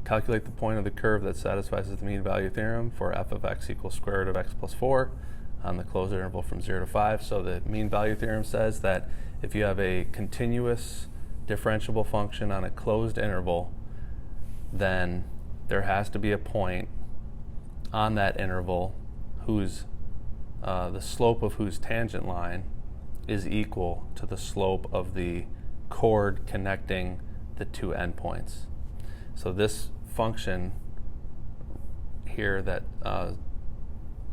calculate the point of the curve that satisfies the mean value theorem for f of x equals square root of x plus 4 on the closed interval from 0 to 5. So the mean value theorem says that if you have a continuous differentiable function on a closed interval, then there has to be a point on that interval whose the slope of whose tangent line is equal to the slope of the chord connecting the two endpoints. So this function here that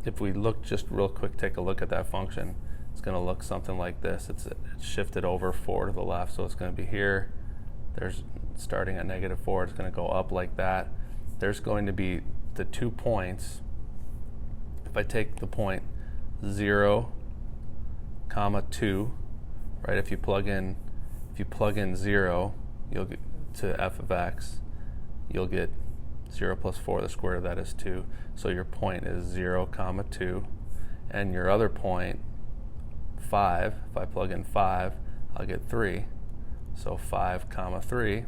if we look just real quick, take a look at that function, it's going to look something like this. It's shifted over 4 to the left, so it's going to be here. There's starting at -4, it's going to go up like that. There's going to be the 2 points. If I take the point 0, 2, right? If you plug in 0, you'll get to f of x, you'll get 0 plus 4, the square root of that is 2. So your point is 0, 2. And your other point, 5, if I plug in 5, I'll get 3. So 5, 3.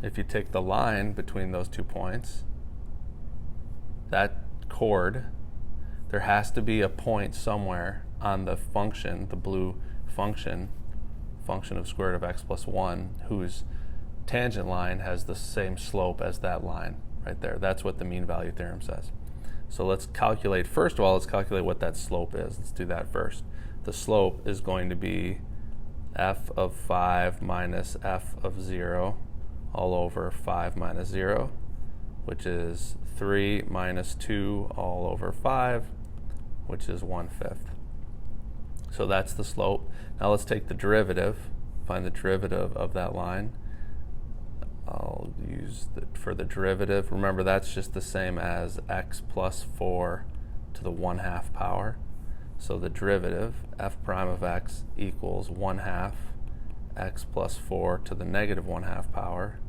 If you take the line between those 2 points, that chord, there has to be a point somewhere on the function, the blue function of square root of x plus 1, whose tangent line has the same slope as that line right there. That's what the mean value theorem says. So let's calculate, first of all, let's calculate what that slope is. Let's do that first. The slope is going to be f of 5 minus f of 0 all over 5 minus 0, which is 3 minus 2 all over 5, which is 1/5. So that's the slope. Now let's take the derivative, find the derivative of that line. I'll use for the derivative, remember that's just the same as x plus 4 to the 1/2 power. So the derivative, f prime of x equals 1/2 x plus 4 to the negative 1/2 power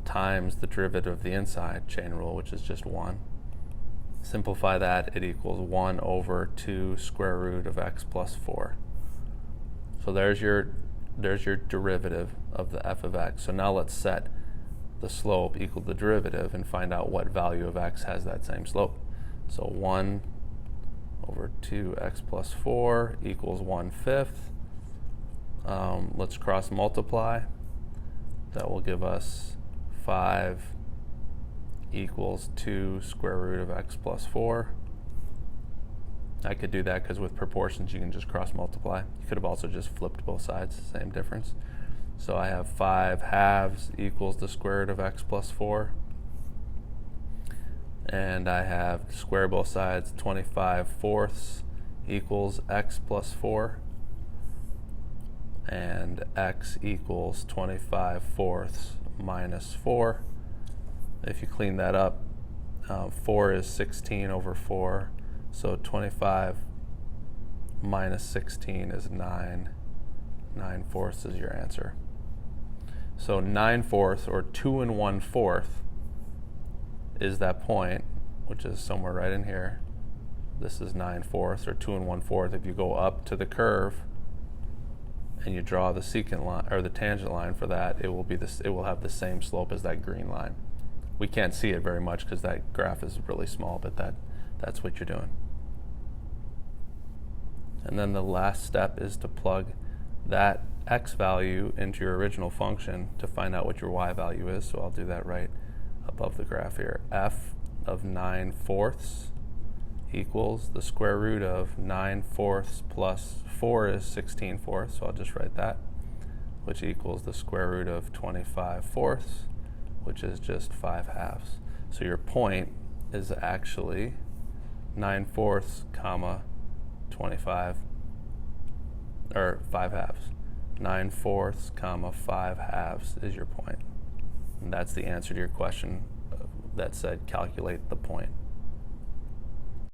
times the derivative of the inside chain rule, which is just 1. Simplify that, it equals 1 over 2 square root of x plus 4. So there's your derivative of the f of x. So now let's set the slope equal to the derivative and find out what value of x has that same slope. So 1 over 2x plus 4 equals 1/5. Let's cross multiply. That will give us 5 equals 2 square root of x plus 4. I could do that because with proportions you can just cross multiply. You could have also just flipped both sides, same difference. So I have 5 halves equals the square root of x plus 4. And I have square both sides, 25 fourths equals x plus 4. And x equals 25 fourths minus 4. If you clean that up, 4 is 16 over 4. So 25 minus 16 is 9. 9 fourths is your answer. So 9 fourths, or 2 1/4, is that point, which is somewhere right in here. This is 9 fourths, or 2 1/4. If you go up to the curve and you draw the secant line or the tangent line for that, it will be this. It will have the same slope as that green line. We can't see it very much because that graph is really small, but that's what you're doing. And then the last step is to plug that x value into your original function to find out what your y value is. So I'll do that right above the graph here. F of 9 fourths equals the square root of 9 fourths plus 4 is 16 fourths, so I'll just write that, which equals the square root of 25 fourths, which is just 5 halves. So your point is actually 9 fourths, 25, or 5 halves. 9 fourths, 5 halves is your point. And that's the answer to your question that said calculate the point.